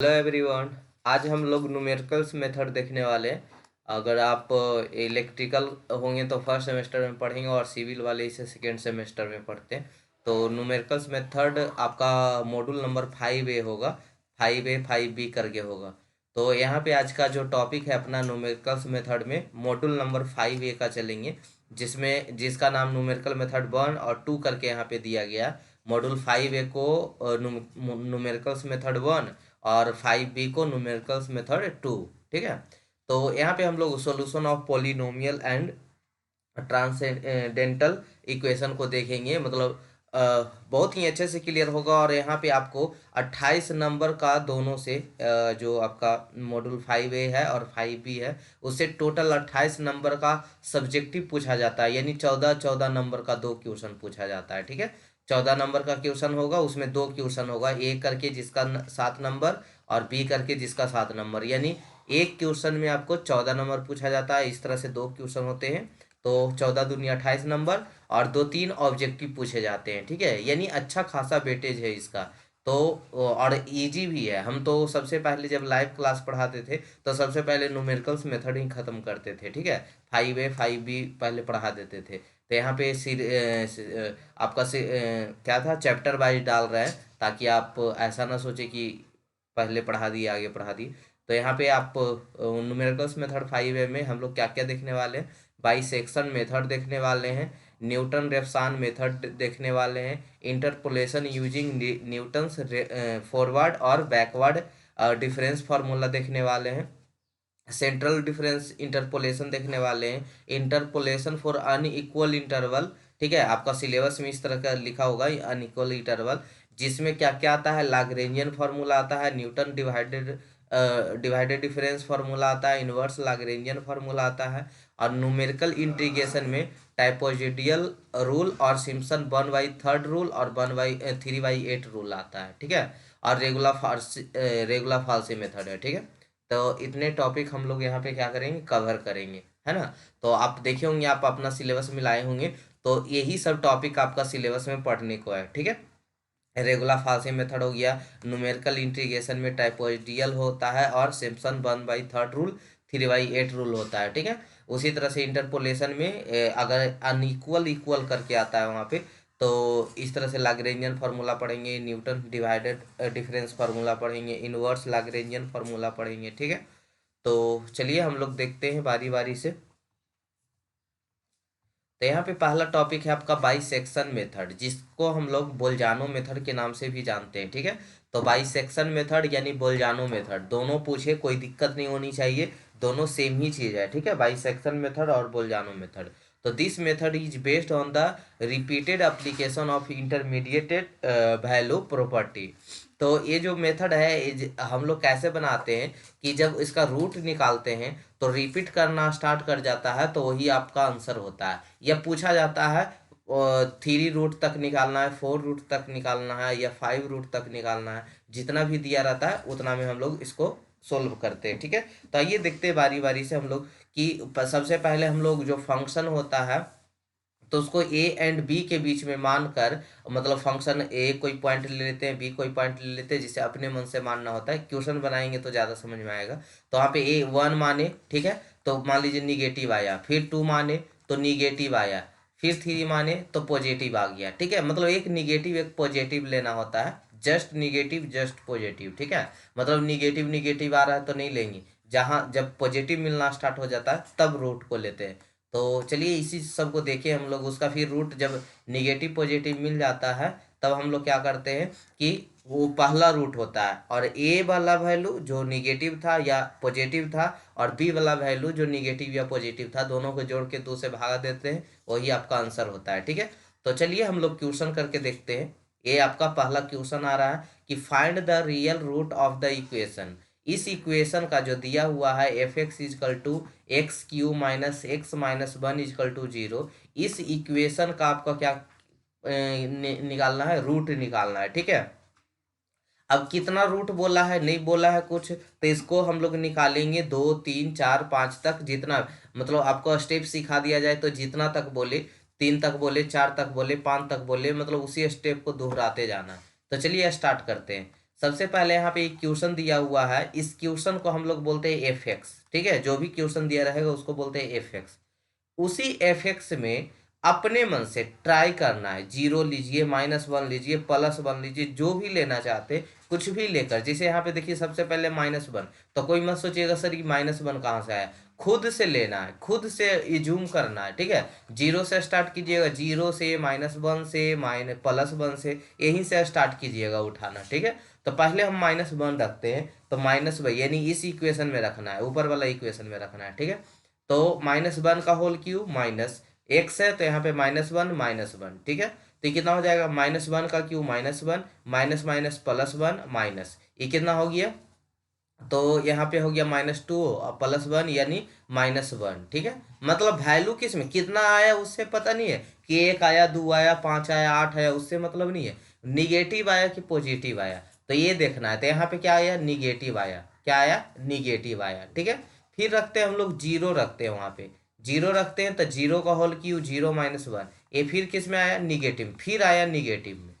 Hello everyone. आज हम लोग न्यूमेरिकल्स मेथड देखने वाले हैं। अगर आप इलेक्ट्रिकल होंगे तो फर्स्ट सेमेस्टर में पढ़ेंगे और सिविल वाले इसे सेकेंड सेमेस्टर में पढ़ते हैं। तो न्यूमेरिकल्स मेथड आपका मॉड्यूल नंबर 5A होगा। 5A 5B करके होगा। तो यहाँ पे आज का जो टॉपिक है अपना न्यूमेरिकल्स मेथड में मॉड्यूल नंबर 5A का चलेंगे, जिसका नाम न्यूमेरिकल मेथड 1 और 2 करके यहाँ पे दिया गया। मॉड्यूल 5A को न्यूमेरिकल्स मेथड 1 और 5B को न्यूमेरिकल्स मेथड 2। ठीक है। तो यहाँ पे हम लोग solution of polynomial and transcendental equation को देखेंगे। मतलब बहुत ही अच्छे से क्लियर होगा। और यहाँ पे आपको 28 नंबर का दोनों से जो आपका मॉड्यूल 5A है और 5B है उससे टोटल 28 नंबर का सब्जेक्टिव पूछा जाता है, यानी 14 नंबर का 2 क्वेश्चन पूछा जाता है। ठीक है। 14 नंबर का क्वेश्चन होगा, उसमें 2 क्वेश्चन होगा, ए करके जिसका 7 नंबर और बी करके जिसका 7 नंबर, यानी एक क्वेश्चन में आपको 14 नंबर पूछा जाता है। इस तरह से 2 क्वेश्चन होते हैं। तो 14 दूनी 28 नंबर और 2-3 ऑब्जेक्टिव पूछे जाते हैं। ठीक है, यानी अच्छा खासा वेटेज है इसका। तो और इजी भी है। हम तो सबसे पहले जब लाइव क्लास पढ़ाते थे तो सबसे पहले न्यूमेरिकल्स मेथड ही खत्म करते थे। ठीक है, 5A 5B पहले पढ़ा देते थे। तो यहाँ पे आपका क्या था, चैप्टर वाइज डाल रहे हैं ताकि आप ऐसा ना सोचे कि पहले पढ़ा दिए आगे पढ़ा दिए। तो यहाँ पे आप न्यूमेरिकल्स मेथड 5A में हम लोग क्या क्या देखने वाले हैं, बाइसेक्शन मेथड देखने वाले हैं, न्यूटन रेफसान मेथड देखने वाले हैं, इंटरपोलेशन यूजिंग न्यूटन्स फॉरवर्ड और बैकवर्ड डिफरेंस फार्मूला देखने वाले हैं, सेंट्रल डिफरेंस इंटरपोलेशन देखने वाले हैं, इंटरपोलेशन फॉर अनइक्वल इंटरवल। ठीक है, आपका सिलेबस में इस तरह का लिखा होगा अनइक्वल इंटरवल, जिसमें क्या क्या आता है, लाग्रेंजियन फार्मूला आता है, न्यूटन डिवाइडेड डिफरेंस फार्मूला आता है, इनवर्स लाग्रेंजियन फार्मूला आता है, और न्यूमेरिकल इंटीग्रेशन में टाइपोजिडियल रूल और सिम्पसन 1/3 रूल और 3/8 रूल आता है। ठीक है, और रेगुलर फाल्सी मेथड है। ठीक है। तो इतने टॉपिक हम लोग यहाँ पे क्या करेंगे, कवर करेंगे, है ना। तो आप देखे होंगे, आप अपना सिलेबस में लाए होंगे, तो यही सब टॉपिक आपका सिलेबस में पढ़ने को है। ठीक है। रेगुलर फाल्सी मेथड हो गया, न्यूमेरिकल इंटीग्रेशन में टाइपोइडियल होता है और सिम्पसन 1/3 रूल 3/8 रूल होता है। ठीक है। उसी तरह से इंटरपोलेशन में अगर अनइक्वल इक्वल करके आता है वहाँ पे, तो इस तरह से लाग्रेंजियन फार्मूला पढ़ेंगे, न्यूटन डिवाइडेड डिफरेंस फार्मूला पढ़ेंगे, इनवर्स लाग्रेंजियन फार्मूला पढ़ेंगे। ठीक है। तो चलिए हम लोग देखते हैं बारी बारी से। तो यहाँ पे पहला टॉपिक है आपका बाइसेक्शन मेथड, जिसको हम लोग बोल्जानो मेथड के नाम से भी जानते हैं। ठीक है। तो बाइसेक्शन मेथड यानी बोल्जानो मेथड, दोनों पूछे कोई दिक्कत नहीं होनी चाहिए, दोनों सेम ही चीज है। ठीक है, बाइसेक्शन मेथड और बोल्जानो मेथड। तो this method is based on the repeated application of intermediated value property. तो ये जो मेथड है हम लोग कैसे बनाते हैं कि जब इसका रूट निकालते हैं तो रिपीट करना स्टार्ट कर जाता है, तो वही आपका आंसर होता है। यह पूछा जाता है 3 रूट तक निकालना है, 4 रूट तक निकालना है, या 5 रूट तक निकालना है, जितना भी दिया रहता है उतना में हम लोग इसको सोल्व करते हैं। ठीक है। तो आइए देखते हैं बारी बारी से हम लोग कि सबसे पहले हम लोग जो फंक्शन होता है तो उसको ए एंड बी के बीच में मानकर, मतलब फंक्शन ए कोई पॉइंट ले लेते हैं, बी कोई पॉइंट ले लेते हैं, जिसे अपने मन से मानना होता है। क्वेश्चन बनाएंगे तो ज़्यादा समझ में आएगा। तो वहाँ पे ए 1 माने, ठीक है, तो मान लीजिए निगेटिव आया, फिर 2 माने तो निगेटिव आया, फिर 3 माने तो पॉजिटिव आ गया। ठीक है, मतलब एक निगेटिव एक पॉजिटिव लेना होता है, जस्ट निगेटिव जस्ट पॉजिटिव। ठीक है, मतलब निगेटिव निगेटिव आ रहा है तो नहीं लेंगे, जहाँ जब पॉजिटिव मिलना स्टार्ट हो जाता है तब रूट को लेते हैं। तो चलिए इसी सब को देखें हम लोग। उसका फिर रूट जब निगेटिव पॉजिटिव मिल जाता है तब हम लोग क्या करते हैं कि वो पहला रूट होता है, और ए वाला वैल्यू जो निगेटिव था या पॉजिटिव था और बी वाला वैल्यू जो निगेटिव या पॉजिटिव था, दोनों को जोड़ के 2 से भागा देते हैं, वही आपका आंसर होता है। ठीक है। तो चलिए हम लोग क्वेश्चन करके देखते हैं। ये आपका पहला क्वेश्चन आ रहा है कि find the real root of the equation. इस इक्वेशन का जो दिया हुआ है f(x) is equal to x³ minus x minus 1 is equal to 0, इस इक्वेशन का आपका क्या निकालना है, रूट निकालना है। ठीक है। अब कितना रूट बोला है, नहीं बोला है कुछ, तो इसको हम लोग निकालेंगे 2 3 4 5 तक, जितना मतलब आपको स्टेप सिखा दिया जाए तो जितना तक बोले, 3 तक बोले, 4 तक बोले, 5 तक बोले, मतलब उसी स्टेप को दोहराते जाना। तो चलिए स्टार्ट करते हैं। सबसे पहले यहाँ पे एक क्वेश्चन दिया हुआ है, इस क्वेश्चन को हम लोग बोलते हैं एफ एक्स, ठीक है। जो भी क्वेश्चन दिया रहेगा उसको बोलते हैं एफ एक्स। उसी एफ एक्स में अपने मन से ट्राई करना है, 0 लीजिए, -1 लीजिए, +1 लीजिए, जो भी लेना चाहते कुछ भी लेकर। जैसे यहाँ पे देखिए सबसे पहले -1, तो कोई मत सोचिएगा सर कि -1 कहाँ से आया, खुद से लेना है, खुद से इज्यूम करना है, ठीक है। 0 से स्टार्ट कीजिएगा, 0 से, -1 से, +1 से, यहीं से स्टार्ट कीजिएगा उठाना, ठीक है। तो पहले हम -1 रखते हैं, तो -1 यानी इस इक्वेशन में रखना है, ऊपर वाला इक्वेशन में रखना है, ठीक है। तो -1 का होल क्यूब माइनस एक्स है, तो यहाँ पे -1 -1, ठीक है। तो ये कितना हो जाएगा, -1 का क्यूब -1, माइनस माइनस +1 माइनस, ये कितना हो गया, तो यहाँ पे हो गया -2 और +1 यानी -1, ठीक है। मतलब वैल्यू किस में कितना आया उससे पता नहीं है कि 1 आया, 2 आया, 5 आया, 8 आया, उससे मतलब नहीं है। निगेटिव आया कि पॉजिटिव आया, तो ये देखना है। तो यहाँ पे क्या आया, निगेटिव आया, क्या आया, निगेटिव आया, ठीक है। फिर रखते हैं हम लोग 0 रखते हैं, वहाँ पे 0 रखते हैं, तो 0 का होल क्यू 0 -1, ये फिर किस में आया, निगेटिव, फिर आया निगेटिव में,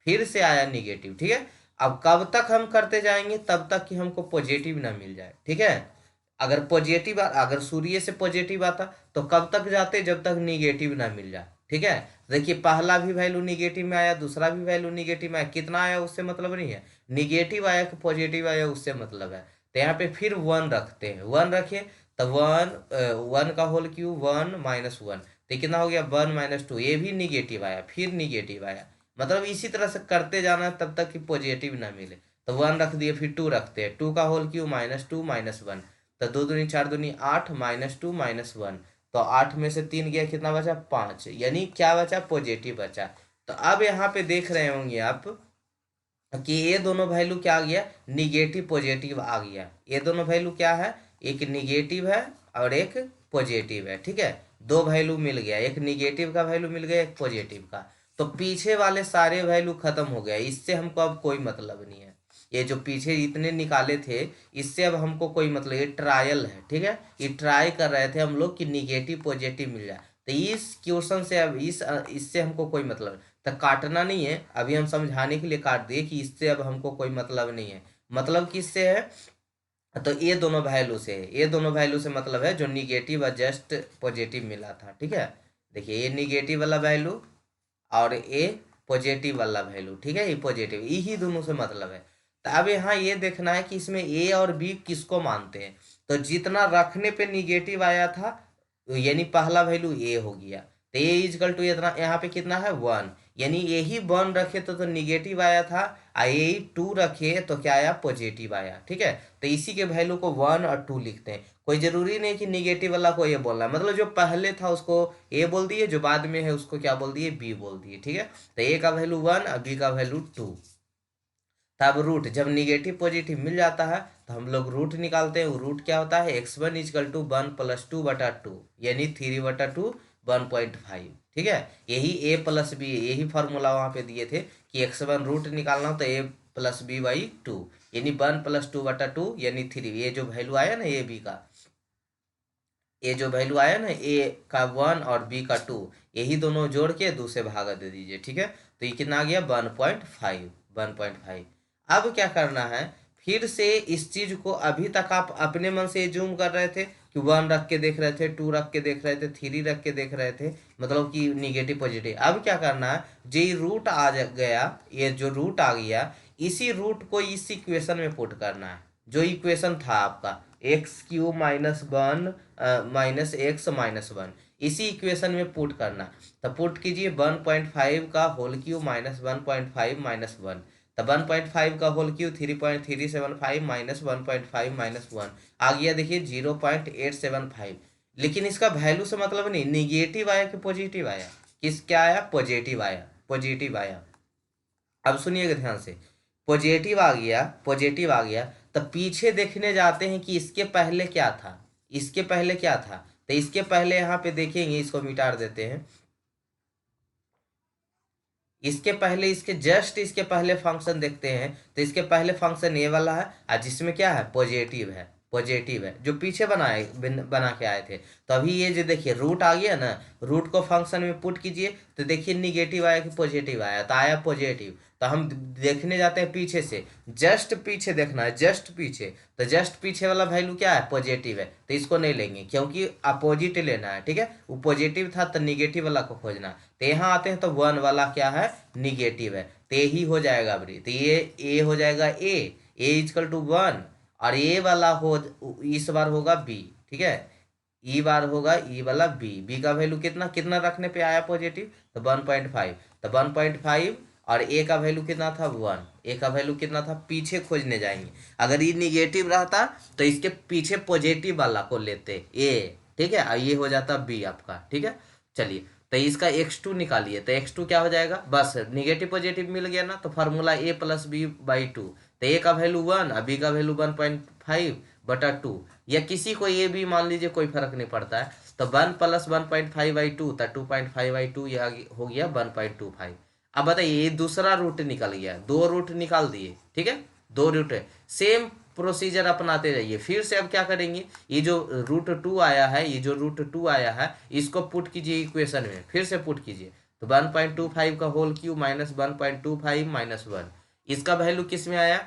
फिर से आया निगेटिव, ठीक है। अब कब तक हम करते जाएंगे, तब तक कि हमको पॉजिटिव ना मिल जाए, ठीक है। अगर पॉजिटिव, अगर सूर्य से पॉजिटिव आता तो कब तक जाते, जब तक निगेटिव ना मिल जाए, ठीक है। देखिए पहला भी वैल्यू निगेटिव में आया, दूसरा भी वैल्यू निगेटिव में आया, कितना आया उससे मतलब नहीं है, निगेटिव आया कि पॉजिटिव आया उससे मतलब है। तो यहाँ पे फिर 1 रखते हैं, 1 रखे, तो 1 का होल क्यूब 1 -1, तो कितना हो गया 1 -2, ये भी निगेटिव आया, फिर निगेटिव आया। मतलब इसी तरह से करते जाना है तब तक कि पॉजिटिव ना मिले। तो 1 रख दिए, फिर 2 रखते हैं, 2 का होल क्यूब -2 -1, तो 2 दूनी 4 दूनी 8, -2 -1, तो 8 में से 3 गया, कितना बचा 5, यानी क्या बचा, पॉजिटिव बचा। तो अब यहाँ पे देख रहे होंगे आप कि ये दोनों वैल्यू क्या आ गया, निगेटिव पॉजिटिव आ गया। ये दोनों वैल्यू क्या है, एक निगेटिव है और एक पॉजिटिव है, ठीक है। दो वैल्यू मिल गया, एक निगेटिव का वैल्यू मिल गया, एक पॉजिटिव का। तो पीछे वाले सारे वैल्यू खत्म हो गया, इससे हमको अब कोई मतलब नहीं है। ये जो पीछे इतने निकाले थे, इससे अब हमको कोई मतलब, ये ट्रायल है, ठीक है। ये ट्राई कर रहे थे हम लोग कि निगेटिव पॉजिटिव मिल जाए। तो इस क्वेश्चन से अब इससे हमको कोई मतलब, तो काटना नहीं है, अभी हम समझाने के लिए काट दिए कि इससे अब हमको कोई मतलब नहीं है। मतलब किससे है, तो ये दोनों वैल्यू से है, ये दोनों वैल्यू से मतलब है जो निगेटिव और जस्ट पॉजिटिव मिला था, ठीक है। देखिए ये निगेटिव वाला वैल्यू और ये पॉजिटिव वाला वैल्यू, ठीक है, ये पॉजिटिव, यही दोनों से मतलब है। तो अब यहाँ ये देखना है कि इसमें ए और बी किसको मानते हैं। तो जितना रखने पे निगेटिव आया था, यानी पहला वैल्यू ए हो गया, तो ए इजकल टू इतना, यहाँ पे कितना है 1, यानी यही 1 रखे तो निगेटिव आया था, और यही 2 रखे तो क्या आया, पॉजिटिव आया, ठीक है। तो इसी के वैल्यू को 1 और 2 लिखते हैं। कोई जरूरी नहीं कि निगेटिव वाला को ये बोलना है, मतलब जो पहले था उसको ए बोल दिए, जो बाद में है उसको क्या बोल दिए, बी बोल दिए, ठीक है। तो ए का वैल्यू 1 और बी का वैल्यू 2। तब रूट जब निगेटिव पॉजिटिव मिल जाता है तो हम लोग रूट निकालते हैं। वो रूट क्या होता है, x1 इजकल टू 1 + 2/2, यानी 3/2 1.5, ठीक है। यही a + b, यही फार्मूला वहाँ पे दिए थे कि x1 रूट निकालना हो तो a + b/2, यानी 1 + 2/2 यानी 3। ये जो वैल्यू आया ना ए बी का, ये जो वैल्यू आया ना ए का 1 और बी का 2, यही दोनों जोड़ के 2 से भागा दे दीजिए, ठीक है। तो ये कितना आ गया 1.5, 1.5। अब क्या करना है, फिर से इस चीज को, अभी तक आप अपने मन से जूम कर रहे थे कि 1 रख के देख रहे थे, 2 रख के देख रहे थे, 3 रख के देख रहे थे, मतलब कि निगेटिव पॉजिटिव। अब क्या करना है, जो रूट आ गया, ये जो रूट आ गया, इसी रूट को इस इक्वेशन में पुट करना है। जो इक्वेशन था आपका x³ -1 -x-1, इसी इक्वेशन में पुट करना। तो पुट कीजिए 1.5 का होल क्यूब -1.5 -1, तो 1.5 का होल क्यूब 3.375 -1.5 -1 आ गया, देखिए 0.875। लेकिन इसका वैल्यू से मतलब नहीं, निगेटिव आया कि पॉजिटिव आया, किस क्या आया, पॉजिटिव आया, पॉजिटिव आया। अब सुनिएगा ध्यान से, पॉजिटिव आ गया, पॉजिटिव आ गया, तो पीछे देखने जाते हैं कि इसके पहले क्या था, इसके पहले क्या था। तो इसके पहले यहाँ पे देखेंगे, इसको मिटा देते हैं। इसके पहले, इसके जस्ट इसके पहले फंक्शन देखते हैं, तो इसके पहले फंक्शन ये वाला है, और जिसमें क्या है, पॉजिटिव है, पॉजिटिव है, जो पीछे बना के आए थे। तो अभी ये जो देखिए रूट आ गया ना, रूट को फंक्शन में पुट कीजिए, तो देखिए निगेटिव आया कि पॉजिटिव आया, तो आया पॉजिटिव। तो हम देखने जाते हैं पीछे से, जस्ट पीछे देखना है, जस्ट पीछे। तो जस्ट पीछे वाला वैल्यू क्या है, पॉजिटिव है, तो इसको नहीं लेंगे क्योंकि अपोजिट लेना है, ठीक है। वो पॉजिटिव था तो निगेटिव वाला को खोजना है। तो यहाँ आते हैं तो 1 वाला क्या है, निगेटिव है, तो यही हो जाएगा अभी। तो ये ए हो जाएगा, ए इजकल टू 1, और ए वाला हो इस बार होगा बी, ठीक है। ई बार होगा ई वाला बी का वैल्यू कितना कितना रखने पे आया पॉजिटिव, तो 1.5। तो 1.5 और ए का वैल्यू कितना था, 1। ए का वैल्यू कितना था, पीछे खोजने जाएंगे। अगर ये निगेटिव रहता तो इसके पीछे पॉजिटिव वाला को लेते ए, ठीक है, और ये हो जाता बी आपका, ठीक है। चलिए, तो इसका x2 निकालिए, तो x2 क्या हो जाएगा, बस निगेटिव पॉजिटिव मिल गया ना, तो formula a plus B by 2। तो ए का वैल्यू 1 और बी का वैल्यू 1.5/2, या किसी को ये भी मान लीजिए, कोई फर्क नहीं पड़ता है। तो 1 प्लस 1.5/2 तो 2.5/2, यह हो गया 1.25। अब बताइए, ये दूसरा रूट निकल गया, दो रूट निकाल दिए, ठीक है, दो रूट है। सेम प्रोसीजर अपनाते जाइए। फिर से अब क्या करेंगे, ये जो √2 आया है, ये जो √2 आया है, इसको पुट कीजिए इक्वेशन में, फिर से पुट कीजिए। तो 1.25 का होल क्यूब माइनस 1.25 माइनस 1, इसका वैल्यू किस में आया,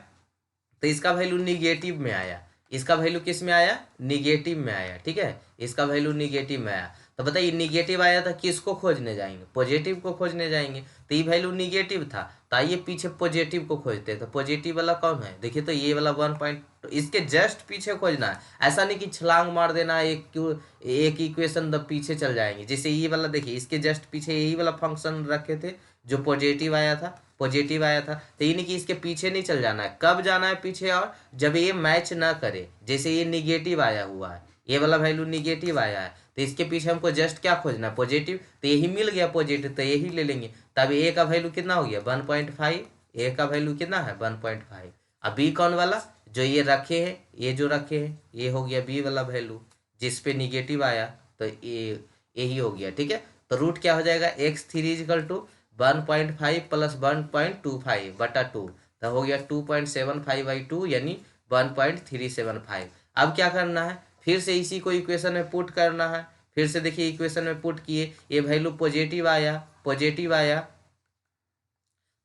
तो इसका वैल्यू निगेटिव में आया। इसका वैल्यू किस में आया, निगेटिव में आया, ठीक है, इसका वैल्यू निगेटिव में आया। तो बताइए, निगेटिव आया था, किसको खोजने जाएंगे, पॉजिटिव को खोजने जाएंगे। तो ये वैल्यू निगेटिव था, तो आइए पीछे पॉजिटिव को खोजते हैं। तो पॉजिटिव वाला कौन है, देखिए, तो ये वाला 1 पॉइंट, इसके जस्ट पीछे खोजना है। ऐसा नहीं कि छलांग मार देना है, एक इक्वेशन द पीछे चल जाएंगे। जैसे ये वाला देखिए, इसके जस्ट पीछे यही वाला फंक्शन रखे थे जो पॉजिटिव आया था, पॉजिटिव आया था। तो ये नहीं कि इसके पीछे नहीं चल जाना है, कब जाना है पीछे, और जब ये मैच ना करे। जैसे ये निगेटिव आया हुआ है, ये वाला वैल्यू निगेटिव आया है, तो इसके पीछे हमको जस्ट क्या खोजना है, पॉजिटिव। तो यही मिल गया पॉजिटिव, तो यही ले लेंगे। तब ए का वैल्यू कितना हो गया, 1.5। ए का वैल्यू कितना है, 1.5। अब बी कौन वाला, जो ये रखे हैं, ये जो रखे हैं, ये हो गया बी वाला वैल्यू, जिस पे निगेटिव आया, तो ये यही हो गया, ठीक है। तो रूट क्या हो जाएगा, x3 इजकल टू 1.5 प्लस 1.25/2, तो हो गया 2.75/2, यानी 1.375। अब क्या करना है, फिर से इसी को इक्वेशन में पुट करना है। फिर से देखिए, इक्वेशन में पुट किए, ये वैल्यू पॉजिटिव आया, पॉजिटिव आया।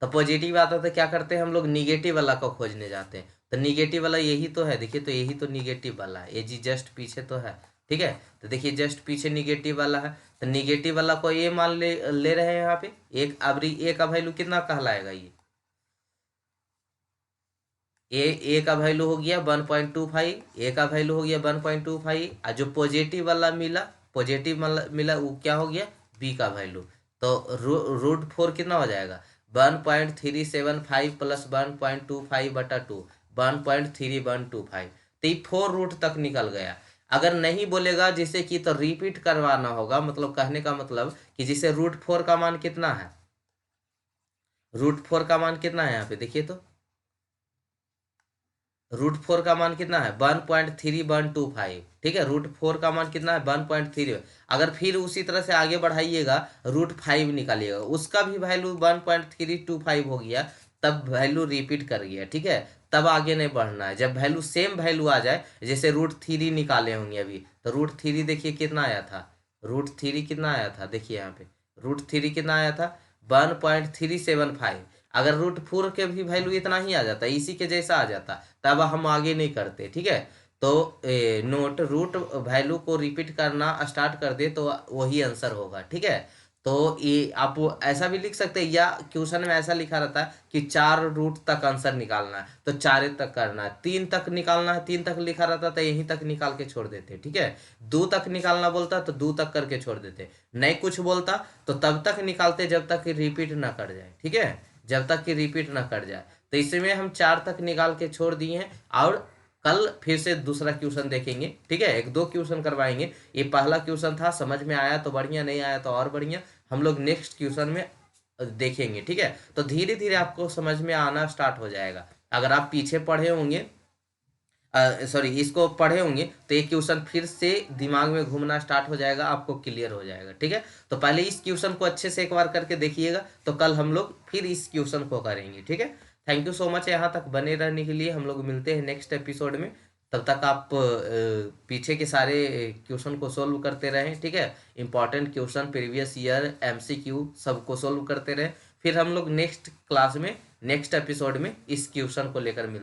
तो पॉजिटिव आता तो क्या करते हैं हम लोग, निगेटिव वाला को खोजने जाते हैं। तो निगेटिव वाला यही तो है, देखिए, तो यही तो निगेटिव वाला है, ये जी जस्ट पीछे तो है, ठीक है। तो देखिए, जस्ट पीछे निगेटिव वाला है, तो निगेटिव वाला को ये मान ले रहे हैं यहाँ पे एक। अब ए का वैल्यू कितना कहलाएगा, ये ए का वैल्यू हो गया 1.25, ए का वैल्यू हो गया 1.25, और जो पॉजिटिव वाला मिला, पॉजिटिव वाला मिला, वो क्या हो गया, बी का वैल्यू। तो √4 कितना हो जाएगा, 1.375 प्लस 1.25/2, 1.3125। तो ये 4 रूट तक निकल गया। अगर नहीं बोलेगा जिसे कि, तो रिपीट करवाना होगा। मतलब कहने का मतलब कि जिसे √4 का मान कितना है, √4 का मान कितना है, यहाँ पे देखिए, तो √4 का मान कितना है, 1.3125, ठीक है। √4 का मान कितना है, 1.3। अगर फिर उसी तरह से आगे बढ़ाइएगा, √5 निकालिएगा, उसका भी वैल्यू 1.325 हो गया, तब वैल्यू रिपीट कर गया, ठीक है। तब आगे नहीं बढ़ना है। जब वैल्यू सेम वैल्यू आ जाए, जैसे √3 निकाले होंगे अभी, तो √3 देखिए कितना आया था, √3 कितना आया था, देखिए यहाँ पे √3 कितना आया था, 1.375। अगर √4 के भी वैल्यू इतना ही आ जाता, इसी के जैसा आ जाता, तब हम आगे नहीं करते, ठीक है। तो नोट, रूट वैल्यू को रिपीट करना स्टार्ट कर दे तो वही आंसर होगा, ठीक है। तो ये आप ऐसा भी लिख सकते हैं, या क्वेश्चन में ऐसा लिखा रहता है कि 4 रूट तक आंसर निकालना है, तो 4 तक करना है, 3 तक निकालना है, 3 तक लिखा रहता तो यहीं तक निकाल के छोड़ देते, ठीक है। 2 तक निकालना बोलता तो 2 तक करके छोड़ देते, नहीं कुछ बोलता तो तब तक निकालते जब तक कि रिपीट ना कर जाए, ठीक है, जब तक कि रिपीट ना कर जाए। तो इसमें हम 4 तक निकाल के छोड़ दिए हैं, और कल फिर से दूसरा क्वेश्चन देखेंगे, ठीक है। 1-2 क्वेश्चन करवाएंगे। ये पहला क्वेश्चन था, समझ में आया तो बढ़िया, नहीं आया तो और बढ़िया। हम लोग नेक्स्ट क्वेश्चन में देखेंगे, ठीक है। तो धीरे धीरे आपको समझ में आना स्टार्ट हो जाएगा। अगर आप पीछे पढ़े होंगे, सॉरी, इसको पढ़े होंगे, तो ये क्वेश्चन फिर से दिमाग में घूमना स्टार्ट हो जाएगा, आपको क्लियर हो जाएगा, ठीक है। तो पहले इस क्वेश्चन को अच्छे से एक बार करके देखिएगा, तो कल हम लोग फिर इस क्वेश्चन को करेंगे, ठीक है। थैंक यू सो मच यहाँ तक बने रहने के लिए। हम लोग मिलते हैं नेक्स्ट एपिसोड में। तब तक आप पीछे के सारे क्वेश्चन को सोल्व करते रहें, ठीक है। Important question, previous year, MCQ सबको सोल्व करते रहें। फिर हम लोग नेक्स्ट क्लास में नेक्स्ट एपिसोड में इस क्वेश्चन को लेकर मिलते हैं।